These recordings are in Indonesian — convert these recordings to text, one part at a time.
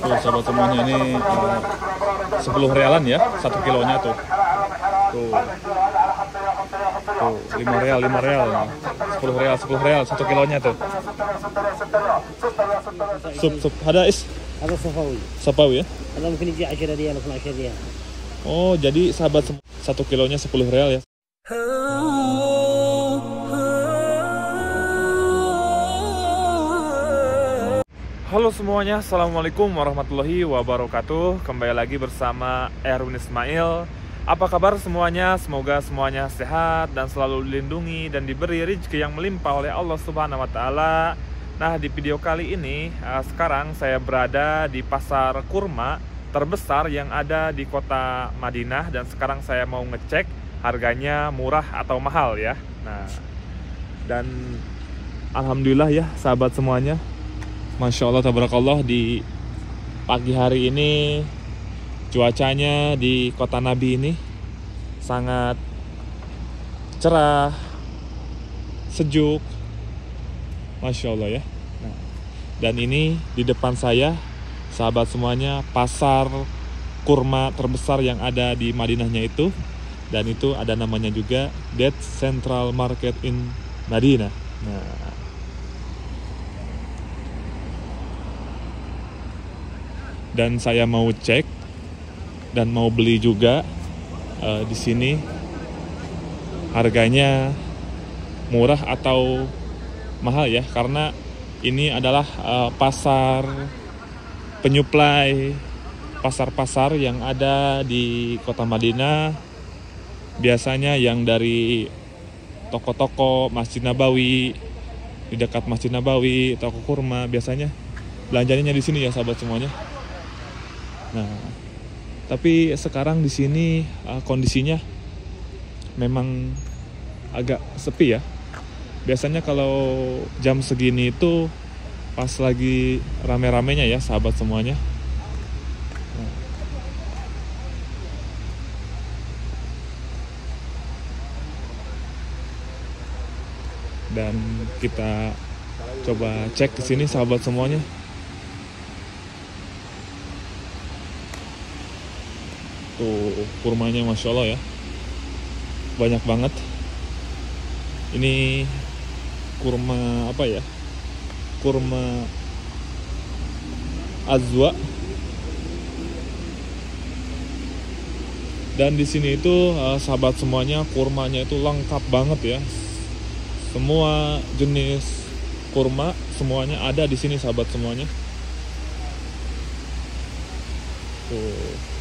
Tuh sahabat semuanya, ini 10 realan ya 1 kilonya tuh. Tuh 5 real, 10 real 1 kilonya tuh. Sup ada is هذا صفاوي sapawi ya. هذا ممكن يجي 10 ريال 12 ريال. Oh, jadi sahabat 1 kilonya 10 real ya. Halo semuanya, assalamualaikum warahmatullahi wabarakatuh. Kembali lagi bersama Erwin Ismail. Apa kabar semuanya? Semoga semuanya sehat dan selalu dilindungi dan diberi rezeki yang melimpah oleh Allah Subhanahu wa Ta'ala. Nah, di video kali ini sekarang saya berada di pasar kurma terbesar yang ada di kota Madinah, dan sekarang saya mau ngecek harganya murah atau mahal ya. Nah, dan alhamdulillah ya sahabat semuanya, Masya Allah tabarakallah, di pagi hari ini cuacanya di kota Nabi ini sangat cerah, sejuk, Masya Allah ya. Nah, dan ini di depan saya sahabat semuanya pasar kurma terbesar yang ada di Madinahnya itu, dan itu ada namanya juga Dead Central Market in Madinah. Nah, dan saya mau cek dan mau beli juga di sini harganya murah atau mahal ya, karena ini adalah pasar penyuplai pasar-pasar yang ada di kota Madinah. Biasanya yang dari toko-toko Masjid Nabawi, di dekat Masjid Nabawi, toko kurma, biasanya belanjanya di sini ya sahabat semuanya. Nah, tapi sekarang di sini kondisinya memang agak sepi ya. Biasanya kalau jam segini itu pas lagi rame-ramenya ya sahabat semuanya. Nah, dan kita coba cek ke sini sahabat semuanya. Tuh kurmanya Masya Allah ya, banyak banget. Ini kurma apa ya, kurma azwa. Dan di sini itu sahabat semuanya, kurmanya itu lengkap banget ya. Semua jenis kurma semuanya ada di sini sahabat semuanya. Tuh.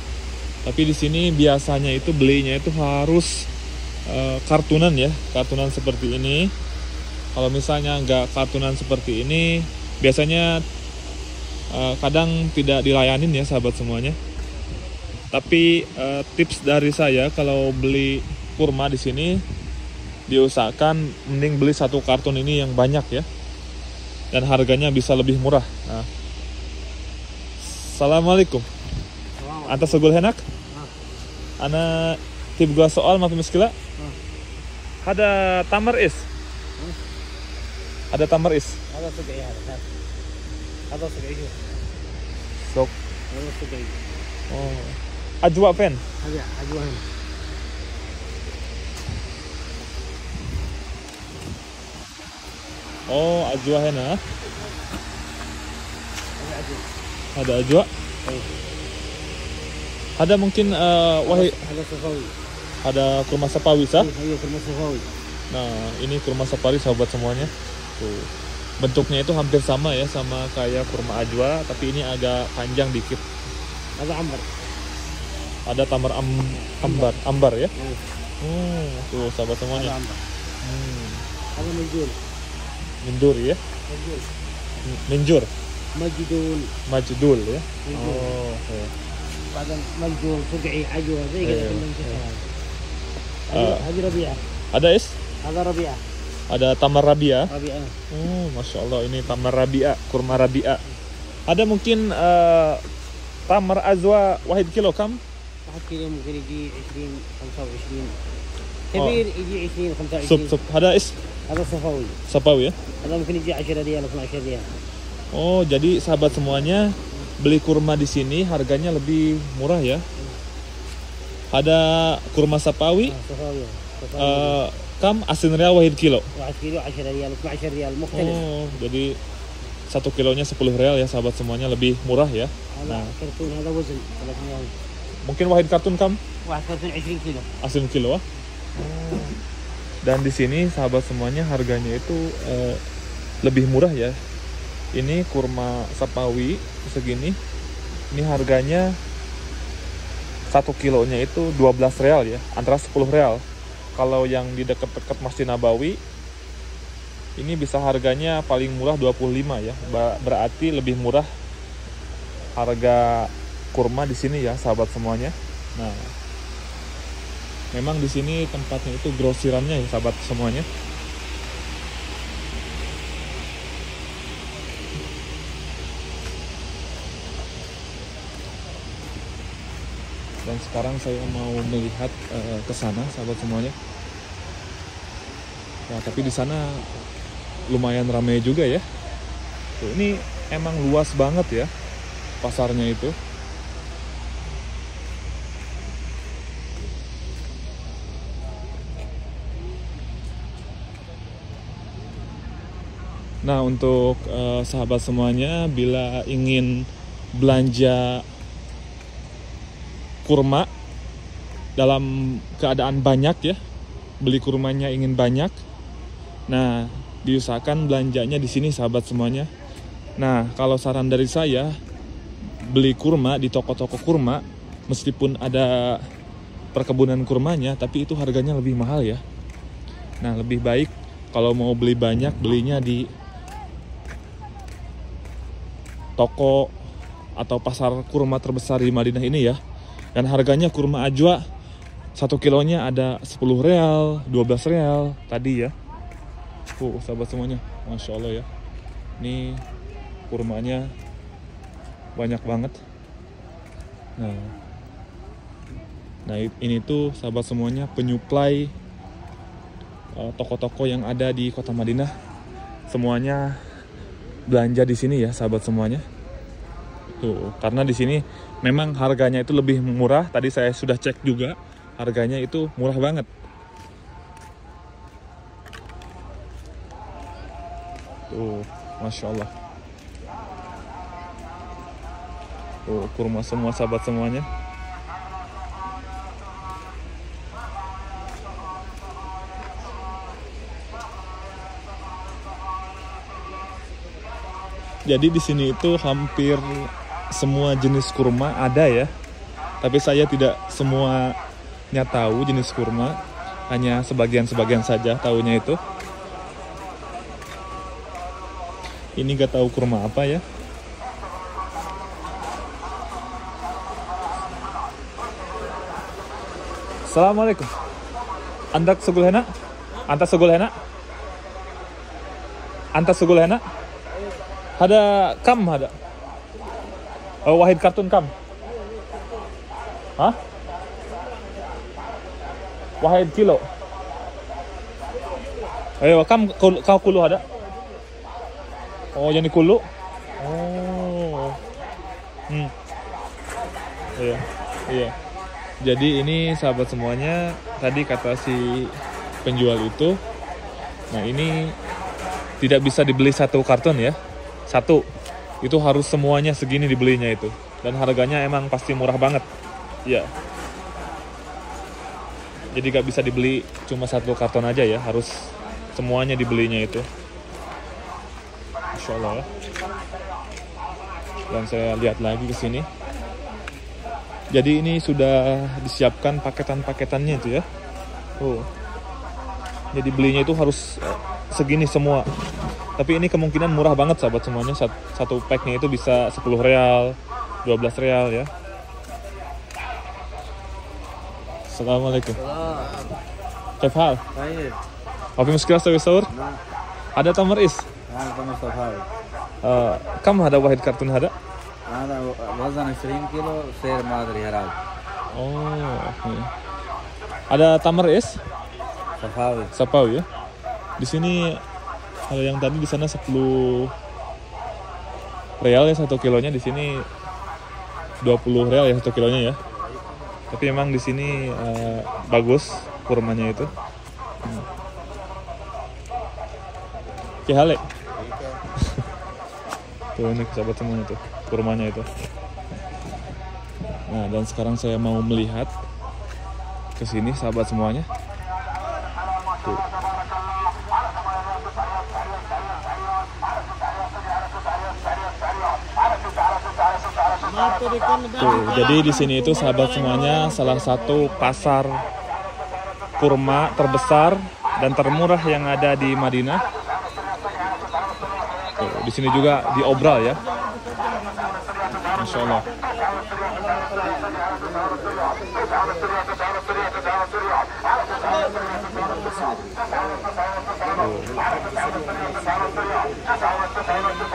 Tapi di sini biasanya itu belinya itu harus kartunan ya, kartunan seperti ini. Kalau misalnya nggak kartunan seperti ini, biasanya kadang tidak dilayanin ya sahabat semuanya. Tapi tips dari saya, kalau beli kurma di sini diusahakan mending beli satu karton ini yang banyak ya, dan harganya bisa lebih murah. Nah. Assalamualaikum. Anta segul henak? Ana tibga soal ma fi muskila. Ada tamar is. Ada tamar is. هذا سبعي هذا سبعي Sok. هذا سبعي. Oh. Ajwa pen. هذا عجوة هنا. Oh, ajwa hena. هذا عجوة. Ada ajwa. Ada mungkin wahai هذا صفاوي. ada kurma sapawi sah. هي كلمة صفاوي. Nah, ini kurma sapawi sahabat semuanya. Tuh. Bentuknya itu hampir sama ya, sama kayak kurma ajwa, tapi ini agak panjang dikit. هذا عنبر. Ada tamar ambar ya. إيه. Tuh sahabat هذا semuanya. عنبر. هذا مجدول. Mindur ya. مجدول. Minjur, مجدول. majdul ya. مجدول. Oh, ya. بعدين مجدول سبعي عجوة زي كذا إيه. كلهم شكل هذا. هذه ربيعة. Ada is? هذا ربيعة. Ada tamar rabia. ربيعة. Oh, Masya Allah, ini tamar rabia, kurma rabia. Ada mungkin tamar azwa wahid kilo kam? واحد كيلو ممكن يجي 20 25 كبير يجي 20 Sup 25. ada is هذا صفاوي. sapawi ya. هذا ممكن يجي 10 ريال 12 ريال. Oh, jadi sahabat semuanya, beli kurma di sini harganya lebih murah ya. Ada kurma Sapawi, صفاوي kam asin real wahid kilo. 1 كيلو 10 ريال 12 ريال مختلف. Oh, jadi 1 kilonya 10 real ya sahabat semuanya, lebih murah ya. هذا كرتون هذا وزن 300. Mungkin wahid kartun kam واحد كرتون 20 كيلو. asin kilo. Dan di sini sahabat semuanya harganya itu lebih murah ya. Ini kurma Sapawi segini. Ini harganya 1 kilonya itu 12 real ya, antara 10 real. Kalau yang di dekat-dekat Masjid Nabawi ini bisa harganya paling murah 25 ya. Berarti lebih murah harga kurma di sini ya sahabat semuanya. Nah, memang di sini tempatnya itu grosirannya ya sahabat semuanya. Dan sekarang saya mau melihat ke sana sahabat semuanya. Nah, tapi di sana lumayan ramai juga ya. Tuh, ini emang luas banget ya pasarnya itu. Nah, untuk sahabat semuanya, bila ingin belanja kurma dalam keadaan banyak ya, beli kurmanya ingin banyak, nah diusahakan belanjanya di sini sahabat semuanya. Nah, kalau saran dari saya, beli kurma di toko-toko kurma, meskipun ada perkebunan kurmanya, tapi itu harganya lebih mahal ya. Nah, lebih baik kalau mau beli banyak, belinya di toko atau pasar kurma terbesar di Madinah ini ya. Dan harganya kurma ajwa 1 kilonya ada 10 real, 12 real tadi ya. Sahabat semuanya, Masya Allah ya. Ini kurmanya banyak banget. Nah ini tuh sahabat semuanya penyuplai toko-toko yang ada di kota Madinah. Semuanya belanja di sini ya sahabat semuanya. Tuh, karena di sini memang harganya itu lebih murah. Tadi saya sudah cek juga, harganya itu murah banget. Tuh, Masya Allah. Tuh, kurma semua sahabat semuanya. Jadi di sini itu hampir semua jenis kurma ada ya. Tapi saya tidak semuanya tahu jenis kurma, hanya sebagian-sebagian saja tahunya itu. Ini gak tahu kurma apa ya. Assalamualaikum. Antak segul hena? Antak segul hena? Antak segul hena? Ada kam ada? Oh, wahid kartun kam? Hah? Wahid kilo? Ayo kam kau kulu ada? Oh, jadi kulu? Oh. Iya. Iya. Jadi ini sahabat semuanya, tadi kata si penjual itu, nah ini tidak bisa dibeli 1 karton ya. 1 itu harus semuanya segini dibelinya itu, dan harganya emang pasti murah banget ya. Jadi gak bisa dibeli cuma 1 karton aja ya, harus semuanya dibelinya itu. Masya Allah ya. Dan saya lihat lagi ke sini, jadi ini sudah disiapkan paketan-paketannya itu ya. Jadi belinya itu harus segini semua. Tapi ini kemungkinan murah banget sahabat semuanya. 1 packnya itu bisa 10 real, 12 real ya. Assalamualaikum. كيف حال؟ طيب. ما في مشكلة أسوي صور؟ هذا تمر إيش؟ هذا تمر صفاوي. كم هذا واحد كرتون هذا؟ هذا وزن 20 كيلو سعر ما ادري هراب. اوكي. Ada tamar es? Sapawi. Sapawi ya. Di sini kalau yang tadi di sana 10 real ya 1 kilonya, di sini 20 real ya 1 kilonya ya. Tapi memang di sini bagus kurmanya itu. Kihale. Tuh ini sahabat semuanya tuh kurmanya itu. Nah, dan sekarang saya mau melihat ke sini sahabat semuanya. Tuh. Tuh, jadi di sini itu sahabat semuanya salah satu pasar kurma terbesar dan termurah yang ada di Madinah. Tuh, di sini juga diobral ya. Masya Allah.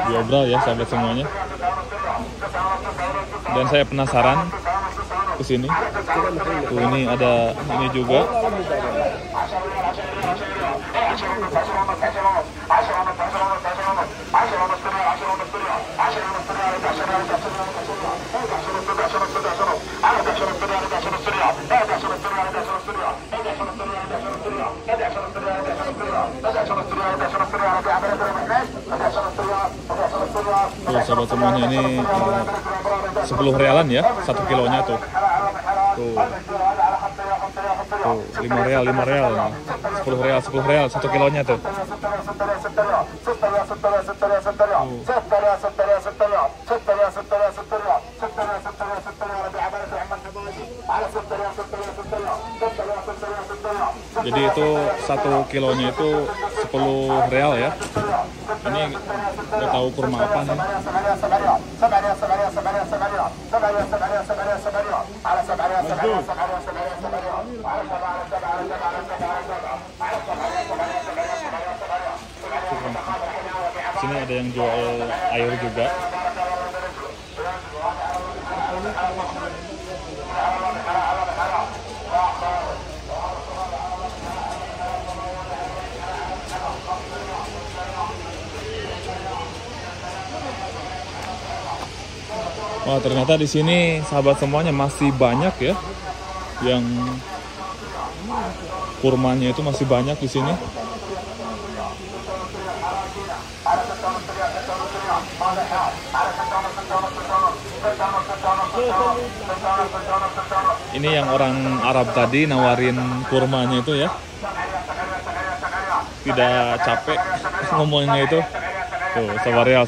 Diobral ya sahabat semuanya. Dan saya penasaran ke sini. Tuh ini ada ini juga. Tuh sahabat semuanya ini 10 realan ya 1 kilonya tuh. Tuh 5 real 10 real 1 kilonya tuh. Jadi itu 1 kilonya itu 10 real ya. Ini nggak tahu kurma apa nih. Sini ada yang jual air juga. Wah, ternyata di sini sahabat semuanya masih banyak ya yang kurmanya itu masih banyak di sini. Ini yang orang Arab tadi nawarin kurmanya itu ya. Tidak capek ngomongnya itu. Tuh, sabar ya.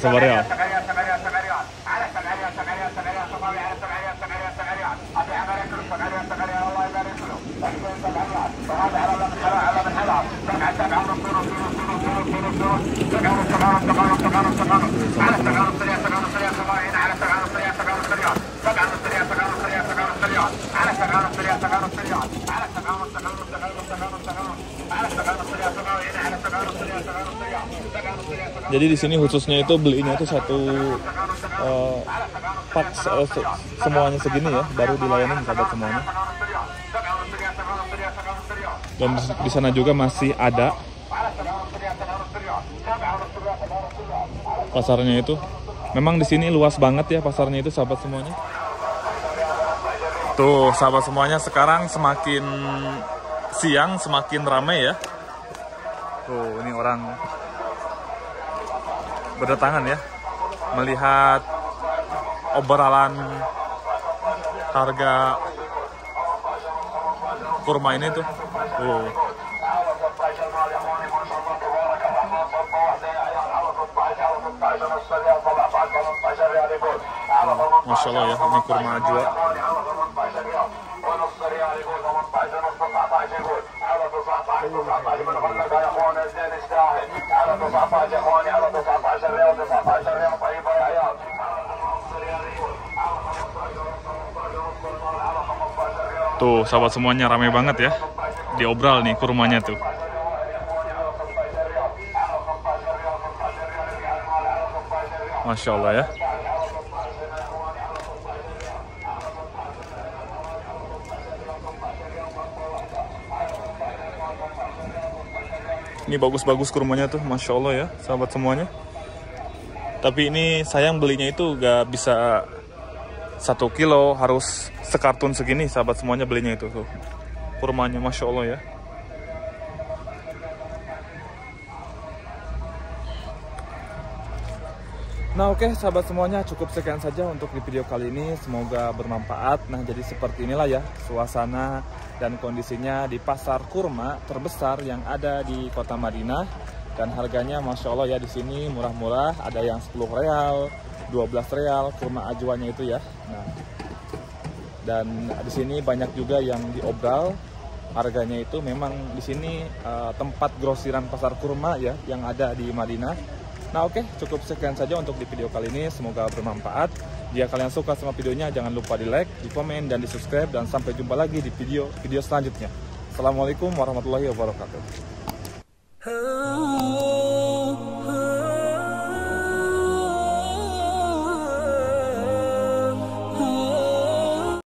Jadi di sini khususnya itu belinya itu satu pak semuanya segini ya, baru dilayani sahabat semuanya. Dan di sana juga masih ada pasarnya itu. Memang di sini luas banget ya pasarnya itu sahabat semuanya. Tuh sahabat semuanya, sekarang semakin siang semakin ramai ya. Tuh ini orang berdatangan ya, melihat obrolan harga kurma ini tuh. Masya Allah ya, ini kurma ajwa. Tuh sahabat semuanya, ramai banget ya, diobral nih kurmanya tuh. Masya Allah ya. Ini bagus-bagus kurmanya tuh, Masya Allah ya, sahabat semuanya. Tapi ini sayang belinya itu gak bisa 1 kilo harus sekartun segini sahabat semuanya belinya itu tuh. Kurmanya Masya Allah ya. Nah oke sahabat semuanya, cukup sekian saja untuk di video kali ini, semoga bermanfaat. Nah jadi seperti inilah ya suasana dan kondisinya di pasar kurma terbesar yang ada di kota Madinah. Dan harganya Masya Allah ya, di sini murah-murah, ada yang 10 real, 12 real kurma ajwanya itu ya. Nah, dan di sini banyak juga yang diobral. Harganya itu memang di sini tempat grosiran pasar kurma ya yang ada di Madinah. Nah oke, cukup sekian saja untuk di video kali ini, semoga bermanfaat. Jika kalian suka sama videonya, jangan lupa di like, di komen, dan di subscribe. Dan sampai jumpa lagi di video selanjutnya. Assalamualaikum warahmatullahi wabarakatuh.